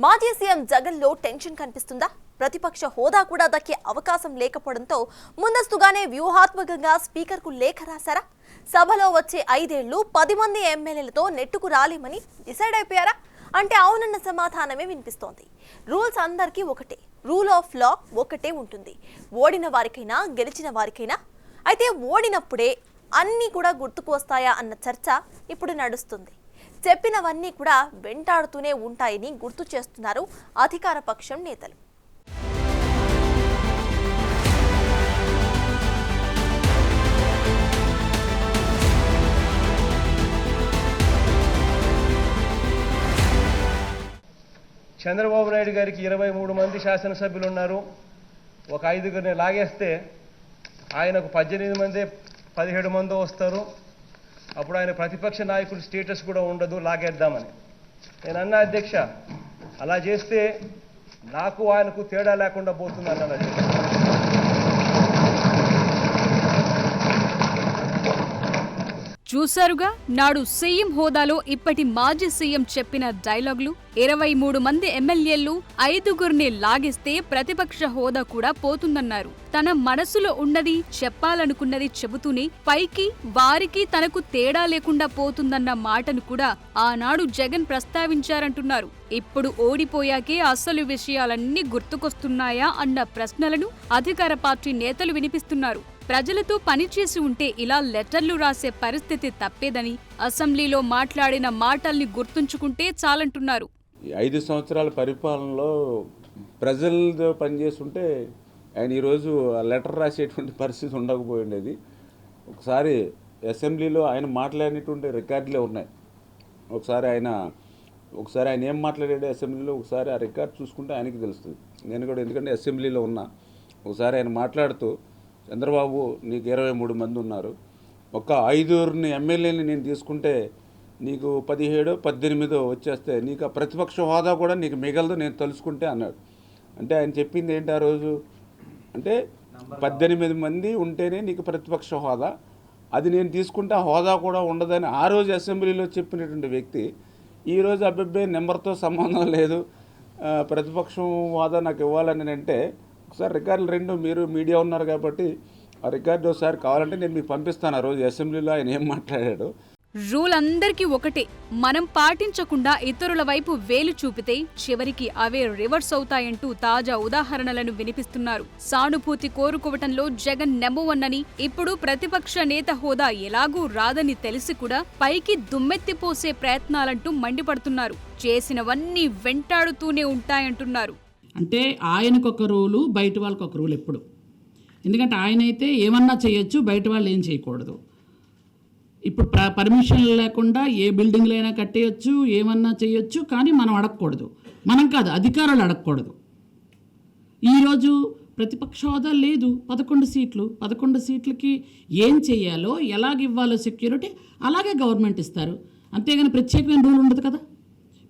మాజీ CM జగన్లో tension కనిపిస్తుందా? ప్రతిపక్ష హోదా కూడా దక్కే అవకాశం లేకపోవడంతో ముందస్తుగానే వ్యూహాత్మకంగా స్పీకర్కు లేఖ రాశారా? సభలో వచ్చే 5 ఏళ్లు 10 మంది ఎమ్మెల్యేలతో నెట్టుకు రాలేమని డిసైడ్ అయిపోయారా అంటే అవునన్న సమాధానమే వినిపిస్తోంది. రూల్స్ అందరికీ ఒకటే, రూల్ ఆఫ్ లా ఒకటే ఉంటుంది, ఓడిన వారికైనా గెలిచిన వారికైనా. అయితే ఓడినప్పుడే అన్నీ కూడా గుర్తుకు వస్తాయా అన్న చర్చ ఇప్పుడు నడుస్తుంది. చెప్పినవన్నీ కూడా వెంటాడుతూనే ఉంటాయని గుర్తు చేస్తున్నారు అధికార పక్షం నేతలు. చంద్రబాబు నాయుడు గారికి 23 మంది శాసనసభ్యులు ఉన్నారు. ఒక 5గురిని లాగేస్తే ఆయనకు 18 మంది 17 మంది వస్తారు. అప్పుడు ఆయన ప్రతిపక్ష నాయకుడి స్టేటస్ కూడా ఉండదు, లాగేద్దామని. నేను అన్నా, అధ్యక్ష, అలా చేస్తే నాకు ఆయనకు తేడా లేకుండా పోతుంది అన్నాను. చూశారుగా నాడు సీఎం హోదాలో ఇప్పటి మాజీ సీఎం చెప్పిన డైలాగులు. 23 మంది ఎమ్మెల్యేలు 5గురిని లాగేస్తే ప్రతిపక్ష హోదా కూడా పోతుందన్నారు. తన మనసులో ఉన్నది చెప్పాలనుకున్నది చెబుతూనే పైకి వారికి తనకు తేడా లేకుండా పోతుందన్న మాటను కూడా ఆనాడు జగన్ ప్రస్తావించారంటున్నారు. ఇప్పుడు ఓడిపోయాకే అసలు విషయాలన్నీ గుర్తుకొస్తున్నాయా అన్న ప్రశ్నలను అధికార పార్టీ నేతలు వినిపిస్తున్నారు. ప్రజలతో పనిచేసి ఉంటే ఇలా లెటర్లు రాసే పరిస్థితి తప్పేదని, అసెంబ్లీలో మాట్లాడిన మాటల్ని గుర్తుంచుకుంటే చాలంటున్నారు. 5 సంవత్సరాల పరిపాలనలో ప్రజలతో పనిచేస్తుంటే ఆయన ఈరోజు లెటర్ రాసేటువంటి పరిస్థితి ఉండకపోయి ఉండేది. ఒకసారి అసెంబ్లీలో ఆయన మాట్లాడినటువంటి రికార్డులే ఉన్నాయి. ఒకసారి ఆయన ఏం మాట్లాడాడు అసెంబ్లీలో, ఒకసారి ఆ రికార్డు చూసుకుంటే ఆయనకి తెలుస్తుంది. నేను కూడా, ఎందుకంటే అసెంబ్లీలో ఉన్నా, ఒకసారి ఆయన మాట్లాడుతూ, చంద్రబాబు, నీకు 23 మంది ఉన్నారు, ఒక 5 ఎమ్మెల్యేని నేను తీసుకుంటే నీకు 17, 18 వచ్చేస్తే నీకు ఆ ప్రతిపక్ష హోదా కూడా నీకు మిగలదు, నేను తలుచుకుంటే అన్నాడు. అంటే ఆయన చెప్పింది ఏంటి ఆ రోజు అంటే 18 మంది ఉంటేనే నీకు ప్రతిపక్ష హోదా, అది నేను తీసుకుంటే ఆ హోదా కూడా ఉండదని ఆ రోజు అసెంబ్లీలో చెప్పినటువంటి వ్యక్తి ఈరోజు అబ్బాయి నెంబర్తో సంబంధం లేదు, ప్రతిపక్షం హోదా నాకు ఇవ్వాలని అంటే, ఒకసారి రికార్డులు 2 మీరు మీడియా ఉన్నారు కాబట్టి ఆ రికార్డు ఒకసారి కావాలంటే నేను మీకు పంపిస్తాను. ఆ రోజు అసెంబ్లీలో ఆయన ఏం మాట్లాడాడు. రూల్ అందరికీ ఒకటే, మనం పాటించకుండా ఇతరుల వైపు వేలు చూపితే చివరికి అవే రివర్స్ అవుతాయంటూ తాజా ఉదాహరణలను వినిపిస్తున్నారు. సానుభూతి కోరుకోవటంలో జగన్ నెంబర్ 1 అని, ఇప్పుడు ప్రతిపక్ష నేత హోదా ఎలాగూ రాదని తెలిసి కూడా పైకి దుమ్మెత్తిపోసే ప్రయత్నాలంటూ మండిపడుతున్నారు. చేసినవన్నీ వెంటాడుతూనే ఉంటాయంటున్నారు. అంటే ఆయనకొక రూలు, బయట వాళ్ళకి ఒక రూల్ ఎప్పుడు. ఎందుకంటే ఆయన అయితే ఏమన్నా చేయొచ్చు, బయట వాళ్ళు ఏం చేయకూడదు. ఇప్పుడు పర్మిషన్ లేకుండా ఏ బిల్డింగ్లు అయినా కట్టేయచ్చు, ఏమన్నా చేయొచ్చు, కానీ మనం అడగకూడదు. మనం కాదు, అధికారులు అడగకూడదు. ఈరోజు ప్రతిపక్ష హోదా లేదు, 11 సీట్లు. 11 సీట్లకి ఏం చేయాలో, ఎలాగివ్వాలో సెక్యూరిటీ అలాగే గవర్నమెంట్ ఇస్తారు. అంతేగాని ప్రత్యేకమైన రూల్ ఉండదు కదా.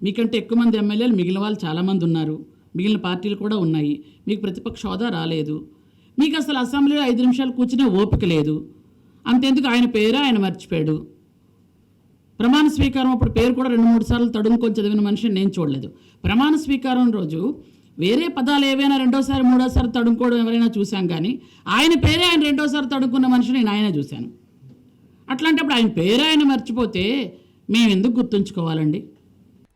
మీకంటే ఎక్కువ మంది ఎమ్మెల్యేలు మిగిలిన వాళ్ళు చాలామంది ఉన్నారు, మిగిలిన పార్టీలు కూడా ఉన్నాయి. మీకు ప్రతిపక్ష హోదా రాలేదు, మీకు అసలు అసెంబ్లీలో 5 నిమిషాలు కూర్చునే ఓపిక లేదు. అంతేందుకు ఆయన పేరు ఆయన మర్చిపోయాడు. ప్రమాణ స్వీకారం అప్పుడు పేరు కూడా 2-3 సార్లు తడుముకొని చదివిన మనిషిని నేను చూడలేదు. ప్రమాణ స్వీకారం రోజు వేరే పదాలు ఏవైనా 2వ సారి 3వ సారి తడుముకోవడం ఎవరైనా చూశాం, కానీ ఆయన పేరే ఆయన 2వ సారి తడుముకున్న మనిషిని నేను ఆయనే చూశాను. అట్లాంటప్పుడు ఆయన పేరు ఆయన మర్చిపోతే మేము ఎందుకు గుర్తుంచుకోవాలండి?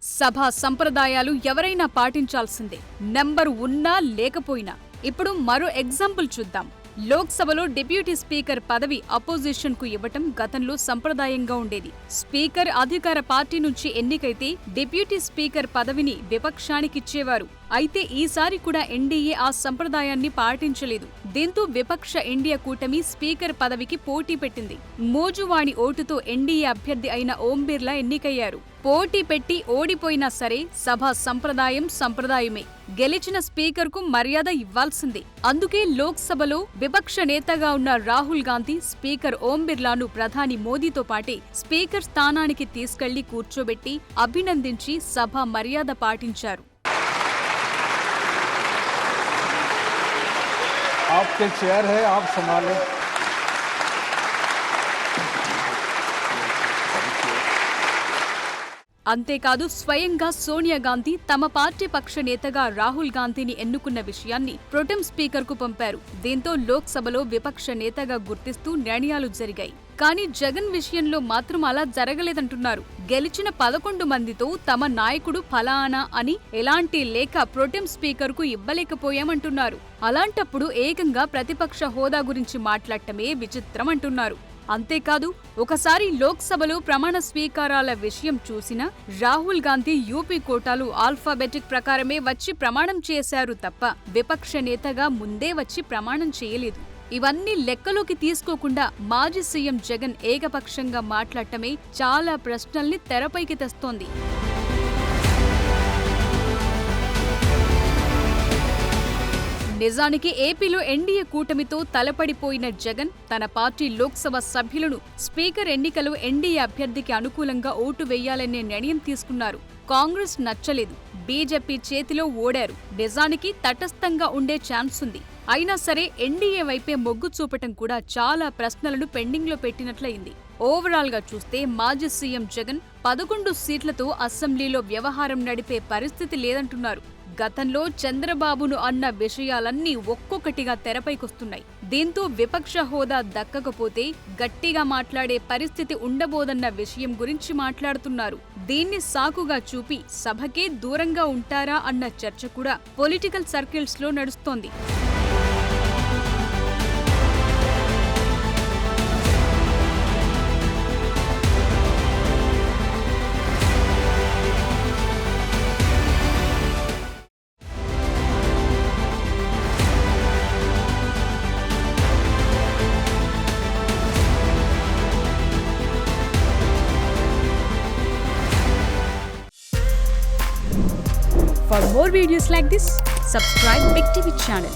సభా సంప్రదాయాలు ఎవరైనా పాటించాల్సిందే, నెంబర్ ఉన్నా లేకపోయినా. ఇప్పుడు మరో ఎగ్జాంపుల్ చూద్దాం. లోక్సభలో డిప్యూటీ స్పీకర్ పదవి అపోజిషన్ కు ఇవ్వటం గతంలో సంప్రదాయంగా ఉండేది. స్పీకర్ అధికార పార్టీ నుంచి ఎన్నికైతే డిప్యూటీ స్పీకర్ పదవిని విపక్షానికిచ్చేవారు. అయితే ఈసారి కూడా ఎన్డీఏ ఆ సంప్రదాయాన్ని పాటించలేదు. దీంతో విపక్ష ఇండియా కూటమి స్పీకర్ పదవికి పోటీ పెట్టింది. మోజువాణి ఓటుతో ఎన్డీఏ అభ్యర్థి అయిన ఓం బిర్లా ఎన్నికయ్యారు. పోటీ పెట్టి ఓడిపోయినా సరే సభా సంప్రదాయమే. గెలిచిన స్పీకర్కు మర్యాద ఇవ్వాల్సిందే. అందుకే లోక్సభలో విపక్ష నేతగా ఉన్న రాహుల్ గాంధీ స్పీకర్ ఓం బిర్లాను ప్రధాని మోదీతో పాటే స్పీకర్ స్థానానికి తీసుకెళ్లి కూర్చోబెట్టి అభినందించి సభ మర్యాద పాటించారు. आपके चेयर है, आप संभालें। అంతేకాదు స్వయంగా సోనియా గాంధీ తమ పార్టీ పక్ష నేతగా రాహుల్ గాంధీని ఎన్నుకున్న విషయాన్ని ప్రొటెం స్పీకర్ కు పంపారు. దీంతో లోక్సభలో విపక్ష నేతగా గుర్తిస్తూ నిర్ణయాలు జరిగాయి. కానీ జగన్ విషయంలో మాత్రం అలా జరగలేదంటున్నారు. గెలిచిన 11 మందితో తమ నాయకుడు ఫలానా అని ఎలాంటి లేఖ ప్రొటెం స్పీకర్ కు ఇవ్వలేకపోయామంటున్నారు. అలాంటప్పుడు ఏకంగా ప్రతిపక్ష హోదా గురించి మాట్లాడటమే విచిత్రం అంటున్నారు. అంతేకాదు ఒకసారి లోక్సభలో ప్రమాణ స్వీకారాల విషయం చూసినా రాహుల్ గాంధీ యూపీ కోటాలు ఆల్ఫాబెటిక్ ప్రకారమే వచ్చి ప్రమాణం చేశారు తప్ప విపక్ష నేతగా ముందే వచ్చి ప్రమాణం చేయలేదు. ఇవన్నీ లెక్కలోకి తీసుకోకుండా మాజీ సీఎం జగన్ ఏకపక్షంగా మాట్లాడటమే చాలా ప్రశ్నల్ని తెరపైకి తెస్తోంది. నిజానికి ఏపీలో ఎన్డీఏ కూటమితో తలపడిపోయిన జగన్ తన పార్టీ లోక్సభ సభ్యులను స్పీకర్ ఎన్నికలో ఎన్డీఏ అభ్యర్థికి అనుకూలంగా ఓటు వేయాలనే నిర్ణయం తీసుకున్నారు. కాంగ్రెస్ నచ్చలేదు, బీజేపీ చేతిలో ఓడారు. నిజానికి తటస్థంగా ఉండే ఛాన్స్ ఉంది. అయినా సరే ఎన్డీఏ వైపే మొగ్గు చూపటం కూడా చాలా ప్రశ్నలను పెండింగ్లో పెట్టినట్లయింది. ఓవరాల్ గా చూస్తే మాజీ సీఎం జగన్ 11 సీట్లతో అసెంబ్లీలో వ్యవహారం నడిపే పరిస్థితి లేదంటున్నారు. గతంలో చంద్రబాబును అన్న విషయాలన్నీ ఒక్కొక్కటిగా తెరపైకొస్తున్నాయి. దీంతో విపక్ష హోదా దక్కకపోతే గట్టిగా మాట్లాడే పరిస్థితి ఉండబోదన్న విషయం గురించి మాట్లాడుతున్నారు. దీన్ని సాకుగా చూపి సభకే దూరంగా ఉంటారా అన్న చర్చ కూడా పొలిటికల్ సర్కిల్స్ లో నడుస్తోంది. For more videos like this, subscribe Big TV channel.